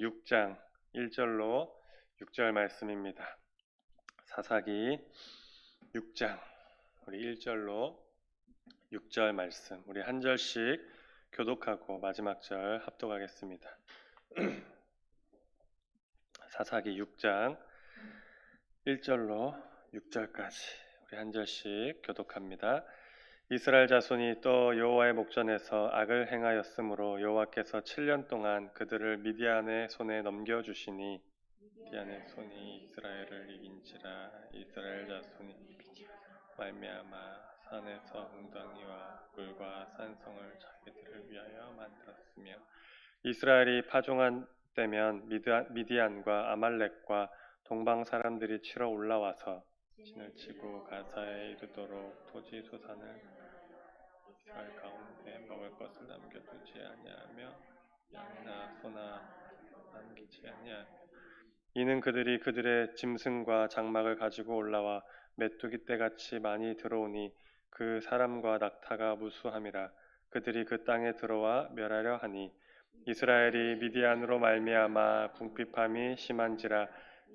6장 1절로 6절 말씀입니다. 사사기 6장 우리 1절로 6절 말씀 우리 한 절씩 교독하고 마지막 절 합독하겠습니다. 사사기 6장 1절로 6절까지 우리 한 절씩 교독합니다. 이스라엘 자손이 또 여호와의 목전에서 악을 행하였으므로 여호와께서 7년 동안 그들을 미디안의 손에 넘겨주시니 미디안의 손이 이스라엘을 이긴지라. 이스라엘 자손이 말미암아 산에서 웅덩이와 굴과 산성을 자기들을 위하여 만들었으며 이스라엘이 파종한 때면 미디안과 아말렉과 동방 사람들이 치러 올라와서 진을 치고 가사에 이르도록 토지 소산을 이스라엘 가운데 먹을 것을 남겨두지 아니하며 양이나 소나 남기지 아니하며 이는 그들이 그들의 짐승과 장막을 가지고 올라와 메뚜기 떼같이 많이 들어오니 그 사람과 낙타가 무수함이라. 그들이 그 땅에 들어와 멸하려 하니 이스라엘이 미디안으로 말미암아 궁핍함이 심한지라.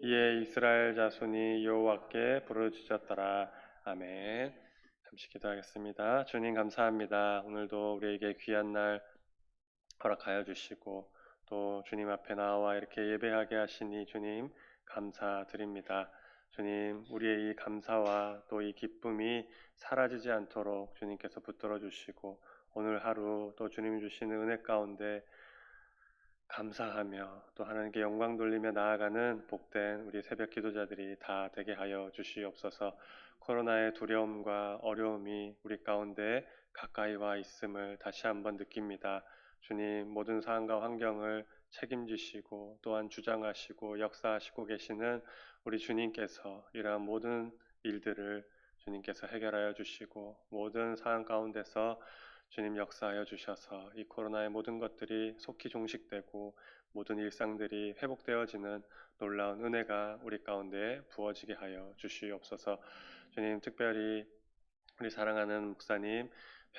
이에 이스라엘 자손이 여호와께 부르짖었더라. 아멘. 잠시 기도하겠습니다. 주님 감사합니다. 오늘도 우리에게 귀한 날 허락하여 주시고 또 주님 앞에 나와 이렇게 예배하게 하시니 주님 감사드립니다. 주님 우리의 이 감사와 또 이 기쁨이 사라지지 않도록 주님께서 붙들어 주시고 오늘 하루 또 주님이 주시는 은혜 가운데 감사하며 또 하나님께 영광 돌리며 나아가는 복된 우리 새벽 기도자들이 다 되게 하여 주시옵소서. 코로나의 두려움과 어려움이 우리 가운데 가까이 와 있음을 다시 한번 느낍니다. 주님 모든 상황과 환경을 책임지시고 또한 주장하시고 역사하시고 계시는 우리 주님께서 이러한 모든 일들을 주님께서 해결하여 주시고 모든 상황 가운데서 주님 역사하여 주셔서 이 코로나의 모든 것들이 속히 종식되고 모든 일상들이 회복되어지는 놀라운 은혜가 우리 가운데 부어지게 하여 주시옵소서. 주님 특별히 우리 사랑하는 목사님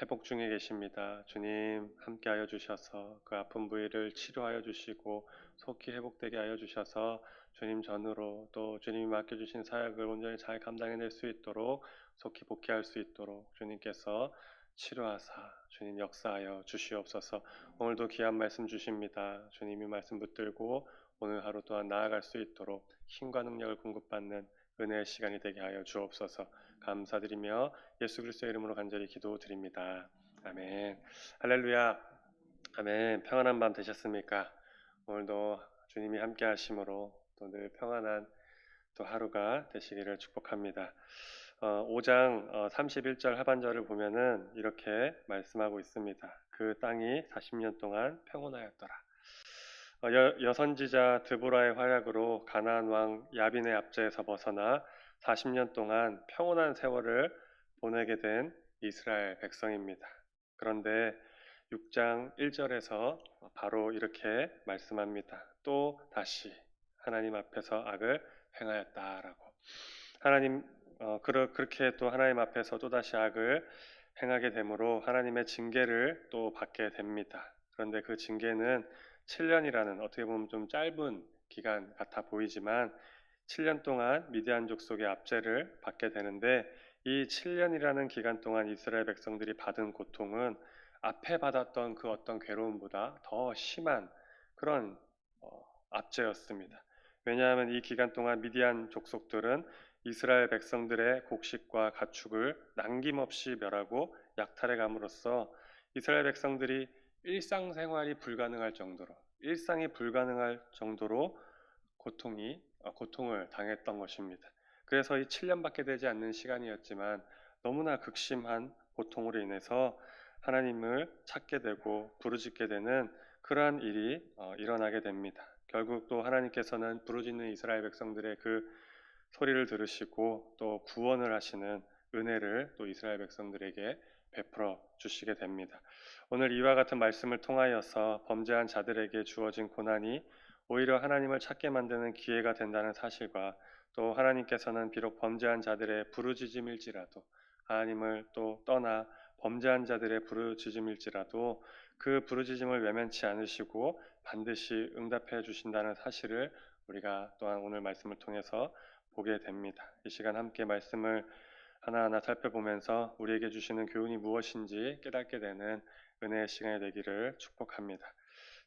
회복 중에 계십니다. 주님 함께하여 주셔서 그 아픈 부위를 치료하여 주시고 속히 회복되게 하여 주셔서 주님 전으로 또 주님이 맡겨주신 사역을 온전히 잘 감당해낼 수 있도록 속히 복귀할 수 있도록 주님께서 치료하사 주님 역사하여 주시옵소서. 오늘도 귀한 말씀 주십니다. 주님이 말씀 붙들고 오늘 하루 또한 나아갈 수 있도록 힘과 능력을 공급받는 은혜의 시간이 되게 하여 주옵소서. 감사드리며 예수 그리스도의 이름으로 간절히 기도드립니다. 아멘. 할렐루야. 아멘. 평안한 밤 되셨습니까? 오늘도 주님이 함께 하심으로 또 늘 평안한 또 하루가 되시기를 축복합니다. 5장 31절 하반절을 보면은 이렇게 말씀하고 있습니다. 그 땅이 40년 동안 평온하였더라. 여선지자 드보라의 활약으로 가나안 왕 야빈의 압제에서 벗어나 40년 동안 평온한 세월을 보내게 된 이스라엘 백성입니다. 그런데 6장 1절에서 바로 이렇게 말씀합니다. 또 다시 하나님 앞에서 악을 행하였다라고. 하나님 그렇게 또 하나님 앞에서 또다시 악을 행하게 되므로 하나님의 징계를 또 받게 됩니다. 그런데 그 징계는 7년이라는 어떻게 보면 좀 짧은 기간 같아 보이지만 7년 동안 미디안 족속의 압제를 받게 되는데 이 7년이라는 기간 동안 이스라엘 백성들이 받은 고통은 앞에 받았던 그 어떤 괴로움보다 더 심한 그런 압제였습니다. 왜냐하면 이 기간 동안 미디안 족속들은 이스라엘 백성들의 곡식과 가축을 남김없이 멸하고 약탈해 감으로써 이스라엘 백성들이 일상생활이 불가능할 정도로 일상이 불가능할 정도로 고통을 당했던 것입니다. 그래서 이 7년밖에 되지 않는 시간이었지만 너무나 극심한 고통으로 인해서 하나님을 찾게 되고 부르짖게 되는 그러한 일이 일어나게 됩니다. 결국 또 하나님께서는 부르짖는 이스라엘 백성들의 그 소리를 들으시고 또 구원을 하시는 은혜를 또 이스라엘 백성들에게 베풀어 주시게 됩니다. 오늘 이와 같은 말씀을 통하여서 범죄한 자들에게 주어진 고난이 오히려 하나님을 찾게 만드는 기회가 된다는 사실과 또 하나님께서는 비록 범죄한 자들의 부르짖음일지라도 하나님을 또 떠나 범죄한 자들의 부르짖음일지라도 그 부르짖음을 외면치 않으시고 반드시 응답해 주신다는 사실을 우리가 또한 오늘 말씀을 통해서 보게 됩니다. 이 시간 함께 말씀을 하나하나 살펴보면서 우리에게 주시는 교훈이 무엇인지 깨닫게 되는 은혜의 시간이 되기를 축복합니다.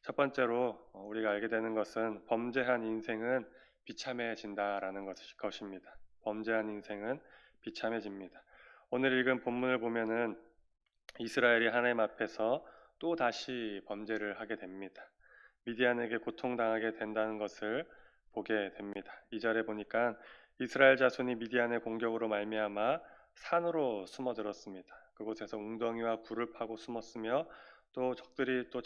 첫 번째로 우리가 알게 되는 것은 범죄한 인생은 비참해진다라는 것입니다. 범죄한 인생은 비참해집니다. 오늘 읽은 본문을 보면은 이스라엘이 하나님 앞에서 또 다시 범죄를 하게 됩니다. 미디안에게 고통당하게 된다는 것을 보게 됩니다. 2절에 보니까 이스라엘 자손이 미디안의 공격으로 말미암아 산으로 숨어들었습니다. 그곳에서 웅덩이와 굴을 파고 숨었으며 또 적들이 또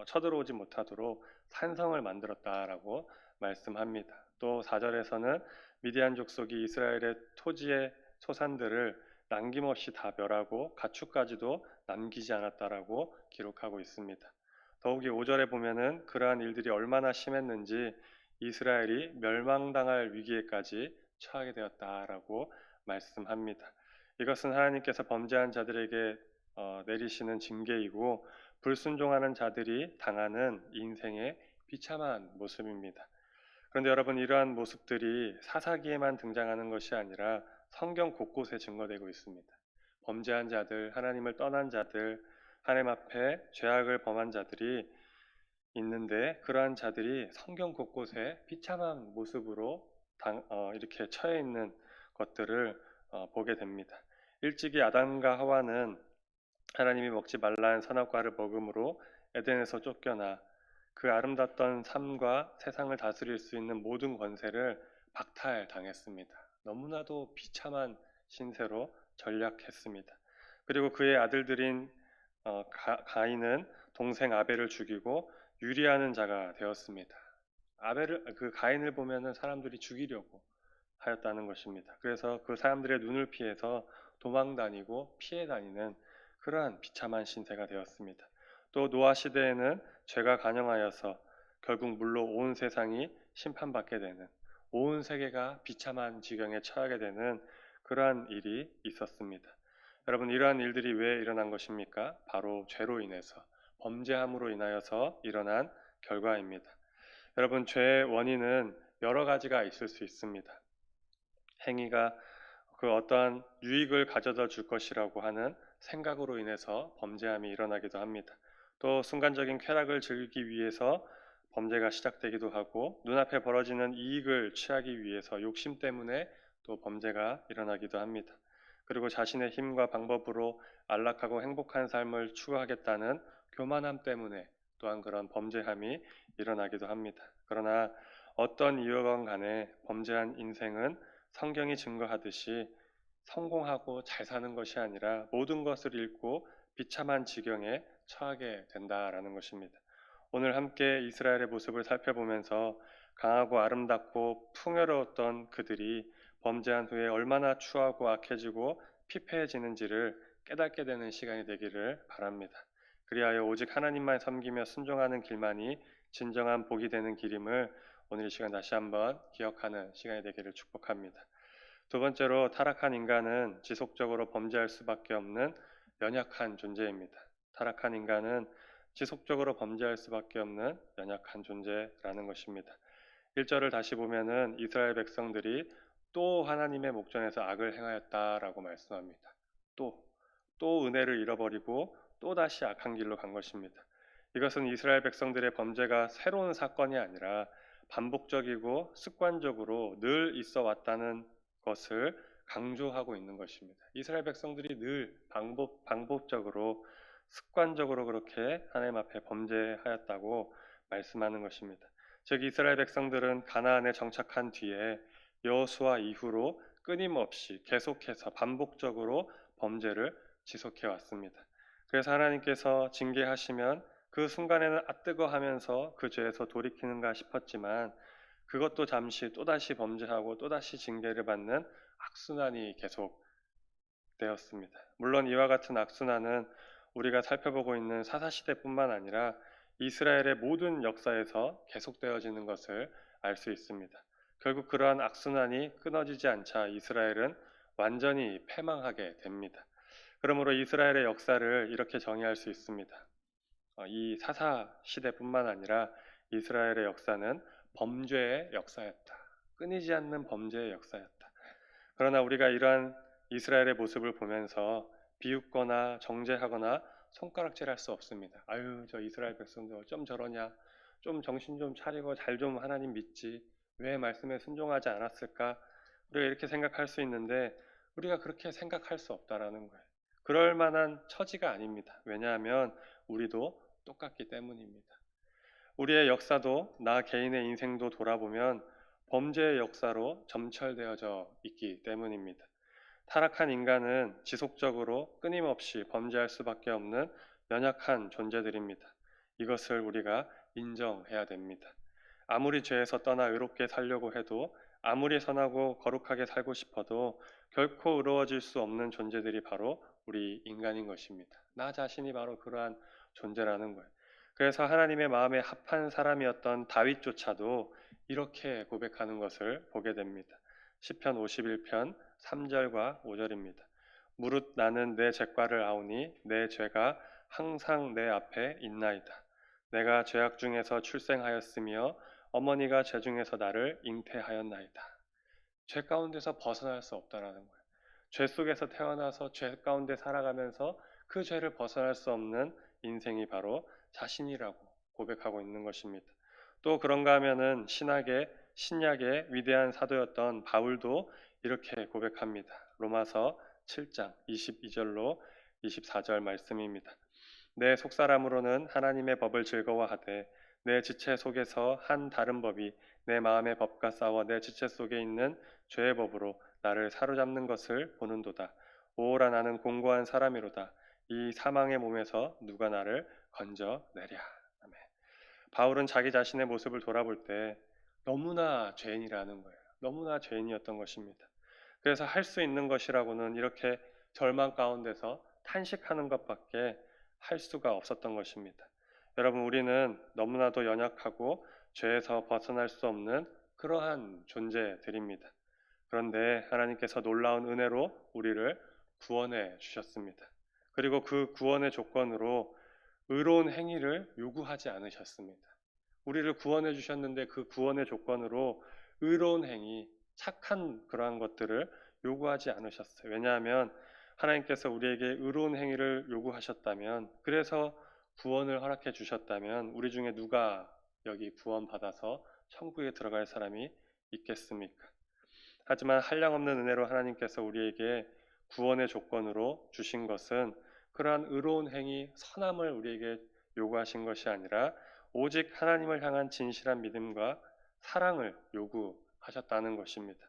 쳐들어오지 못하도록 산성을 만들었다라고 말씀합니다. 또 4절에서는 미디안 족속이 이스라엘의 토지의 소산들을 남김없이 다 멸하고 가축까지도 남기지 않았다라고 기록하고 있습니다. 더욱이 5절에 보면은 그러한 일들이 얼마나 심했는지 이스라엘이 멸망당할 위기에까지 처하게 되었다라고 말씀합니다. 이것은 하나님께서 범죄한 자들에게 내리시는 징계이고 불순종하는 자들이 당하는 인생의 비참한 모습입니다. 그런데 여러분, 이러한 모습들이 사사기에만 등장하는 것이 아니라 성경 곳곳에 증거되고 있습니다. 범죄한 자들, 하나님을 떠난 자들, 하나님 앞에 죄악을 범한 자들이 있는데 그러한 자들이 성경 곳곳에 비참한 모습으로 이렇게 처해 있는 것들을 보게 됩니다. 일찍이 아담과 하와는 하나님이 먹지 말라는 선악과를 먹음으로 에덴에서 쫓겨나 그 아름답던 삶과 세상을 다스릴 수 있는 모든 권세를 박탈당했습니다. 너무나도 비참한 신세로 전락했습니다. 그리고 그의 아들들인 가인은 동생 아벨을 죽이고 유리하는 자가 되었습니다. 그 가인을 보면은 사람들이 죽이려고 하였다는 것입니다. 그래서 그 사람들의 눈을 피해서 도망 다니고 피해 다니는 그러한 비참한 신세가 되었습니다. 또 노아 시대에는 죄가 간영하여서 결국 물로 온 세상이 심판받게 되는, 온 세계가 비참한 지경에 처하게 되는 그러한 일이 있었습니다. 여러분, 이러한 일들이 왜 일어난 것입니까? 바로 죄로 인해서, 범죄함으로 인하여서 일어난 결과입니다. 여러분, 죄의 원인은 여러 가지가 있을 수 있습니다. 행위가 그 어떠한 유익을 가져다 줄 것이라고 하는 생각으로 인해서 범죄함이 일어나기도 합니다. 또 순간적인 쾌락을 즐기기 위해서 범죄가 시작되기도 하고, 눈앞에 벌어지는 이익을 취하기 위해서 욕심 때문에 또 범죄가 일어나기도 합니다. 그리고 자신의 힘과 방법으로 안락하고 행복한 삶을 추구하겠다는 교만함 때문에 또한 그런 범죄함이 일어나기도 합니다. 그러나 어떤 이유건 간에 범죄한 인생은 성경이 증거하듯이 성공하고 잘 사는 것이 아니라 모든 것을 잃고 비참한 지경에 처하게 된다라는 것입니다. 오늘 함께 이스라엘의 모습을 살펴보면서 강하고 아름답고 풍요로웠던 그들이 범죄한 후에 얼마나 추하고 악해지고 피폐해지는지를 깨닫게 되는 시간이 되기를 바랍니다. 그리하여 오직 하나님만 섬기며 순종하는 길만이 진정한 복이 되는 길임을 오늘 이 시간 다시 한번 기억하는 시간이 되기를 축복합니다. 두 번째로, 타락한 인간은 지속적으로 범죄할 수밖에 없는 연약한 존재입니다. 타락한 인간은 지속적으로 범죄할 수밖에 없는 연약한 존재라는 것입니다. 1절을 다시 보면은 이스라엘 백성들이 또 하나님의 목전에서 악을 행하였다라고 말씀합니다. 또 은혜를 잃어버리고 또 다시 악한 길로 간 것입니다. 이것은 이스라엘 백성들의 범죄가 새로운 사건이 아니라 반복적이고 습관적으로 늘 있어 왔다는 것을 강조하고 있는 것입니다. 이스라엘 백성들이 늘 반복적으로 습관적으로 그렇게 하나님 앞에 범죄하였다고 말씀하는 것입니다. 즉 이스라엘 백성들은 가나안에 정착한 뒤에 여호수아 이후로 끊임없이 계속해서 반복적으로 범죄를 지속해 왔습니다. 그래서 하나님께서 징계하시면 그 순간에는 뜨거 하면서 그 죄에서 돌이키는가 싶었지만 그것도 잠시 또다시 범죄하고 또다시 징계를 받는 악순환이 계속 되었습니다. 물론 이와 같은 악순환은 우리가 살펴보고 있는 사사시대뿐만 아니라 이스라엘의 모든 역사에서 계속되어지는 것을 알 수 있습니다. 결국 그러한 악순환이 끊어지지 않자 이스라엘은 완전히 패망하게 됩니다. 그러므로 이스라엘의 역사를 이렇게 정의할 수 있습니다. 이 사사 시대뿐만 아니라 이스라엘의 역사는 범죄의 역사였다. 끊이지 않는 범죄의 역사였다. 그러나 우리가 이러한 이스라엘의 모습을 보면서 비웃거나 정죄하거나 손가락질할 수 없습니다. 아유, 저 이스라엘 백성들 어쩜 저러냐? 좀 정신 좀 차리고 잘 좀 하나님 믿지. 왜 말씀에 순종하지 않았을까? 우리가 이렇게 생각할 수 있는데 우리가 그렇게 생각할 수 없다라는 거예요. 그럴 만한 처지가 아닙니다. 왜냐하면 우리도 똑같기 때문입니다. 우리의 역사도 나 개인의 인생도 돌아보면 범죄의 역사로 점철되어져 있기 때문입니다. 타락한 인간은 지속적으로 끊임없이 범죄할 수밖에 없는 연약한 존재들입니다. 이것을 우리가 인정해야 됩니다. 아무리 죄에서 떠나 의롭게 살려고 해도, 아무리 선하고 거룩하게 살고 싶어도 결코 의로워질 수 없는 존재들이 바로 우리 인간인 것입니다. 나 자신이 바로 그러한 존재라는 거예요. 그래서 하나님의 마음에 합한 사람이었던 다윗조차도 이렇게 고백하는 것을 보게 됩니다. 시편 51편 3절과 5절입니다. 무릇 나는 내 죄과를 아오니 내 죄가 항상 내 앞에 있나이다. 내가 죄악 중에서 출생하였으며 어머니가 죄 중에서 나를 잉태하였나이다. 죄 가운데서 벗어날 수 없다라는 거예요. 죄 속에서 태어나서 죄 가운데 살아가면서 그 죄를 벗어날 수 없는 인생이 바로 자신이라고 고백하고 있는 것입니다. 또 그런가 하면은 신약의 위대한 사도였던 바울도 이렇게 고백합니다. 로마서 7장 22절로 24절 말씀입니다. 내 속사람으로는 하나님의 법을 즐거워하되 내 지체 속에서 한 다른 법이 내 마음의 법과 싸워 내 지체 속에 있는 죄의 법으로 나를 사로잡는 것을 보는도다. 오라 나는 공고한 사람이로다. 이 사망의 몸에서 누가 나를 건져내랴. 아멘. 바울은 자기 자신의 모습을 돌아볼 때 너무나 죄인이라는 거예요. 너무나 죄인이었던 것입니다. 그래서 할 수 있는 것이라고는 이렇게 절망 가운데서 탄식하는 것밖에 할 수가 없었던 것입니다. 여러분, 우리는 너무나도 연약하고 죄에서 벗어날 수 없는 그러한 존재들입니다. 그런데 하나님께서 놀라운 은혜로 우리를 구원해 주셨습니다. 그리고 그 구원의 조건으로 의로운 행위를 요구하지 않으셨습니다. 우리를 구원해 주셨는데 그 구원의 조건으로 의로운 행위, 착한 그러한 것들을 요구하지 않으셨어요. 왜냐하면 하나님께서 우리에게 의로운 행위를 요구하셨다면, 그래서 구원을 허락해 주셨다면 우리 중에 누가 여기 구원받아서 천국에 들어갈 사람이 있겠습니까? 하지만 한량없는 은혜로 하나님께서 우리에게 구원의 조건으로 주신 것은 그러한 의로운 행위, 선함을 우리에게 요구하신 것이 아니라 오직 하나님을 향한 진실한 믿음과 사랑을 요구하셨다는 것입니다.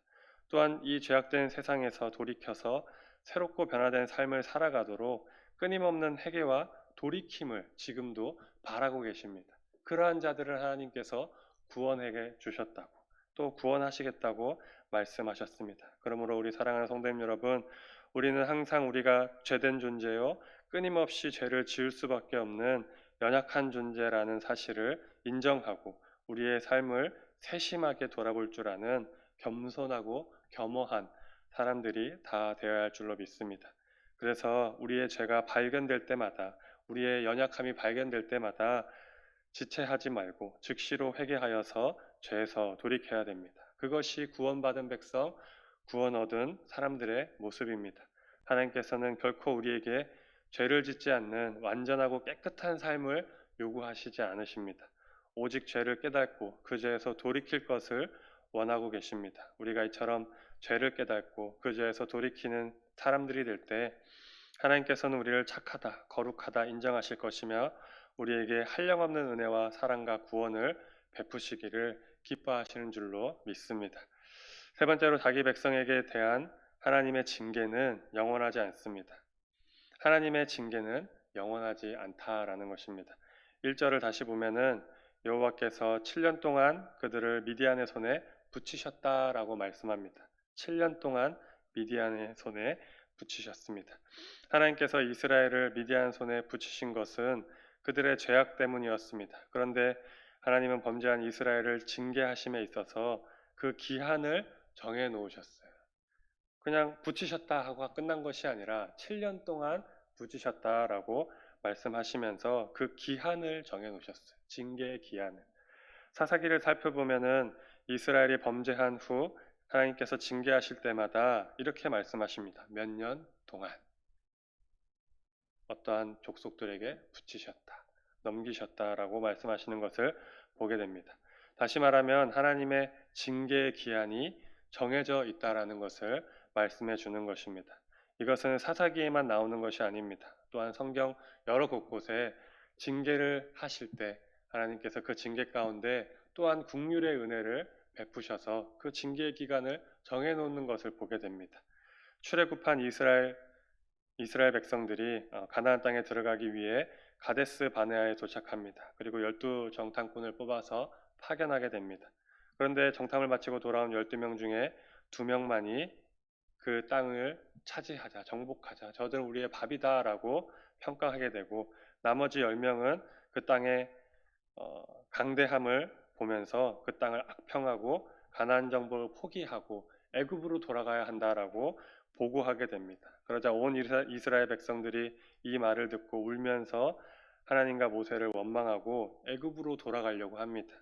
또한 이 죄악된 세상에서 돌이켜서 새롭고 변화된 삶을 살아가도록 끊임없는 회개와 돌이킴을 지금도 바라고 계십니다. 그러한 자들을 하나님께서 구원해 주셨다고, 또 구원하시겠다고 말씀하셨습니다. 그러므로 우리 사랑하는 성도님 여러분, 우리는 항상 우리가 죄된 존재요, 끊임없이 죄를 지을 수밖에 없는 연약한 존재라는 사실을 인정하고 우리의 삶을 세심하게 돌아볼 줄 아는 겸손하고 겸허한 사람들이 다 되어야 할 줄로 믿습니다. 그래서 우리의 죄가 발견될 때마다, 우리의 연약함이 발견될 때마다 지체하지 말고 즉시로 회개하여서 죄에서 돌이켜야 됩니다. 그것이 구원받은 백성, 구원 얻은 사람들의 모습입니다. 하나님께서는 결코 우리에게 죄를 짓지 않는 완전하고 깨끗한 삶을 요구하시지 않으십니다. 오직 죄를 깨닫고 그 죄에서 돌이킬 것을 원하고 계십니다. 우리가 이처럼 죄를 깨닫고 그 죄에서 돌이키는 사람들이 될 때 하나님께서는 우리를 착하다, 거룩하다 인정하실 것이며 우리에게 한량없는 은혜와 사랑과 구원을 베푸시기를 기뻐하시는 줄로 믿습니다. 세 번째로 자기 백성에게 대한 하나님의 징계는 영원하지 않습니다. 하나님의 징계는 영원하지 않다라는 것입니다. 1절을 다시 보면은 여호와께서 7년 동안 그들을 미디안의 손에 붙이셨다라고 말씀합니다. 7년 동안 미디안의 손에 붙이셨습니다. 하나님께서 이스라엘을 미디안 손에 붙이신 것은 그들의 죄악 때문이었습니다. 그런데 하나님은 범죄한 이스라엘을 징계하심에 있어서 그 기한을 정해 놓으셨어요. 그냥 붙이셨다 하고 끝난 것이 아니라 7년 동안 붙이셨다라고 말씀하시면서 그 기한을 정해 놓으셨어요. 징계의 기한을. 사사기를 살펴보면은 이스라엘이 범죄한 후 하나님께서 징계하실 때마다 이렇게 말씀하십니다. 몇 년 동안 어떠한 족속들에게 붙이셨다, 넘기셨다라고 말씀하시는 것을 보게 됩니다. 다시 말하면 하나님의 징계의 기한이 정해져 있다라는 것을 말씀해 주는 것입니다. 이것은 사사기에만 나오는 것이 아닙니다. 또한 성경 여러 곳곳에 징계를 하실 때 하나님께서 그 징계 가운데 또한 국률의 은혜를 베푸셔서 그 징계의 기간을 정해 놓는 것을 보게 됩니다. 출애굽한 이스라엘 백성들이 가나안 땅에 들어가기 위해 가데스 바네아에 도착합니다. 그리고 12정탐꾼을 뽑아서 파견하게 됩니다. 그런데 정탐을 마치고 돌아온 12명 중에 2명만이 그 땅을 차지하자, 정복하자, 저들은 우리의 밥이다라고 평가하게 되고 나머지 10명은 그 땅의 강대함을 보면서 그 땅을 악평하고 가나안 정복을 포기하고 애굽으로 돌아가야 한다라고 보고하게 됩니다. 그러자 온 이스라엘 백성들이 이 말을 듣고 울면서 하나님과 모세를 원망하고 애굽으로 돌아가려고 합니다.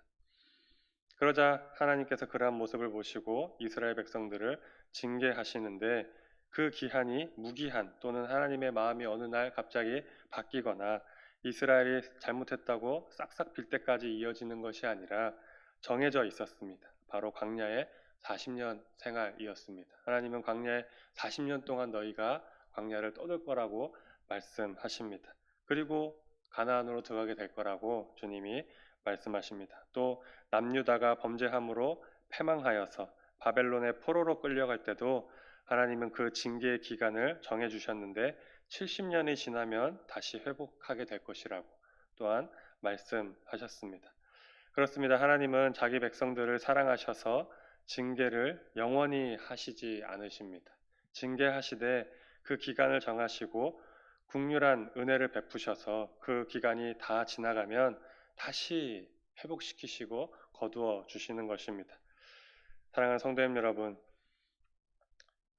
그러자 하나님께서 그러한 모습을 보시고 이스라엘 백성들을 징계하시는데 그 기한이 무기한 또는 하나님의 마음이 어느 날 갑자기 바뀌거나 이스라엘이 잘못했다고 싹싹 빌 때까지 이어지는 것이 아니라 정해져 있었습니다. 바로 광야의 40년 생활이었습니다. 하나님은 광야에 40년 동안 너희가 광야를 떠들 거라고 말씀하십니다. 그리고 가나안으로 들어가게 될 거라고 주님이 말씀하십니다. 또 남유다가 범죄함으로 패망하여서 바벨론의 포로로 끌려갈 때도 하나님은 그 징계의 기간을 정해 주셨는데 70년이 지나면 다시 회복하게 될 것이라고 또한 말씀하셨습니다. 그렇습니다. 하나님은 자기 백성들을 사랑하셔서 징계를 영원히 하시지 않으십니다. 징계하시되 그 기간을 정하시고 국률한 은혜를 베푸셔서 그 기간이 다 지나가면 다시 회복시키시고 거두어 주시는 것입니다. 사랑하는 성도님 여러분,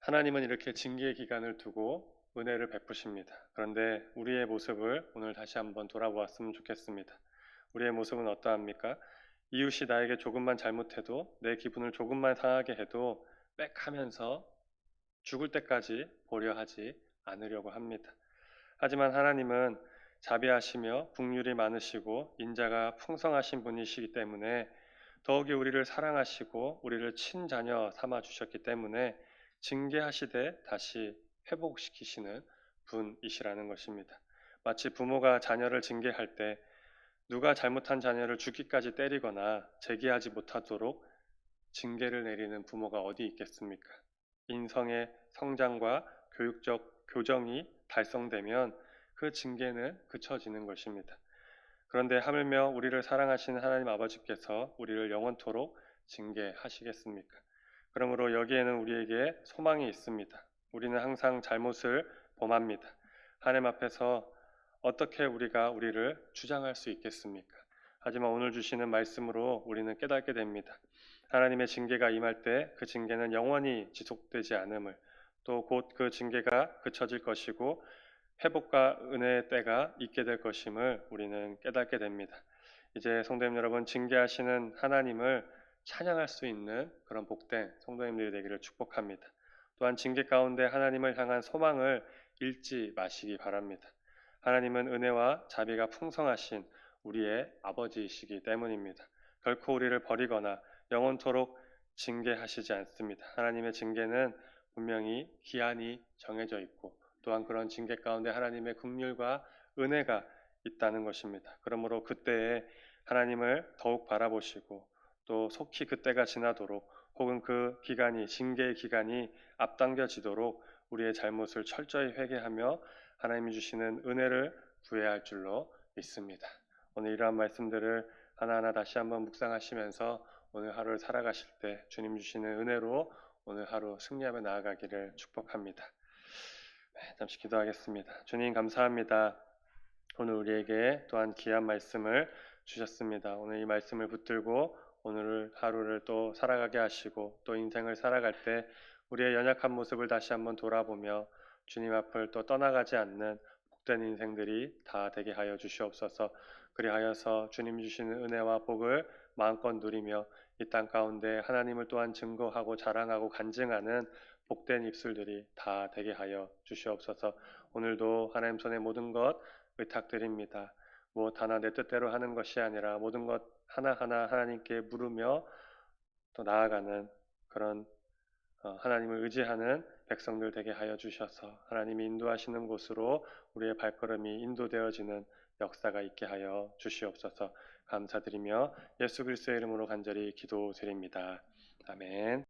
하나님은 이렇게 징계의 기간을 두고 은혜를 베푸십니다. 그런데 우리의 모습을 오늘 다시 한번 돌아보았으면 좋겠습니다. 우리의 모습은 어떠합니까? 이웃이 나에게 조금만 잘못해도 내 기분을 조금만 상하게 해도 빽 하면서 죽을 때까지 보려 하지 않으려고 합니다. 하지만 하나님은 자비하시며 긍휼이 많으시고 인자가 풍성하신 분이시기 때문에 더욱이 우리를 사랑하시고 우리를 친자녀 삼아 주셨기 때문에 징계하시되 다시 회복시키시는 분이시라는 것입니다. 마치 부모가 자녀를 징계할 때 누가 잘못한 자녀를 죽기까지 때리거나 재기하지 못하도록 징계를 내리는 부모가 어디 있겠습니까? 인성의 성장과 교육적 교정이 달성되면 그 징계는 그쳐지는 것입니다. 그런데 하물며 우리를 사랑하시는 하나님 아버지께서 우리를 영원토록 징계하시겠습니까? 그러므로 여기에는 우리에게 소망이 있습니다. 우리는 항상 잘못을 범합니다. 하나님 앞에서 어떻게 우리가 우리를 주장할 수 있겠습니까? 하지만 오늘 주시는 말씀으로 우리는 깨닫게 됩니다. 하나님의 징계가 임할 때 그 징계는 영원히 지속되지 않음을 또 곧 그 징계가 그쳐질 것이고 회복과 은혜의 때가 있게 될 것임을 우리는 깨닫게 됩니다. 이제 성도님 여러분, 징계하시는 하나님을 찬양할 수 있는 그런 복된 성도님들이 되기를 축복합니다. 또한 징계 가운데 하나님을 향한 소망을 잃지 마시기 바랍니다. 하나님은 은혜와 자비가 풍성하신 우리의 아버지이시기 때문입니다. 결코 우리를 버리거나 영원토록 징계하시지 않습니다. 하나님의 징계는 분명히 기한이 정해져 있고 또한 그런 징계 가운데 하나님의 긍휼과 은혜가 있다는 것입니다. 그러므로 그때에 하나님을 더욱 바라보시고 또 속히 그때가 지나도록 혹은 그 기간이 징계의 기간이 앞당겨지도록 우리의 잘못을 철저히 회개하며 하나님이 주시는 은혜를 구해야 할 줄로 믿습니다. 오늘 이러한 말씀들을 하나하나 다시 한번 묵상하시면서 오늘 하루를 살아가실 때 주님 주시는 은혜로 오늘 하루 승리하며 나아가기를 축복합니다. 잠시 기도하겠습니다. 주님 감사합니다. 오늘 우리에게 또한 귀한 말씀을 주셨습니다. 오늘 이 말씀을 붙들고 오늘 하루를 또 살아가게 하시고 또 인생을 살아갈 때 우리의 연약한 모습을 다시 한번 돌아보며 주님 앞을 또 떠나가지 않는 복된 인생들이 다 되게 하여 주시옵소서. 그리하여서 주님 주시는 은혜와 복을 마음껏 누리며 이 땅 가운데 하나님을 또한 증거하고 자랑하고 간증하는 복된 입술들이 다 되게 하여 주시옵소서. 오늘도 하나님 손에 모든 것 의탁드립니다. 무엇 하나 내 뜻대로 하는 것이 아니라 모든 것 하나하나 하나님께 물으며 또 나아가는 그런 하나님을 의지하는 백성들 되게 하여 주셔서 하나님이 인도하시는 곳으로 우리의 발걸음이 인도되어지는 역사가 있게 하여 주시옵소서. 감사드리며 예수 그리스도의 이름으로 간절히 기도드립니다. 아멘.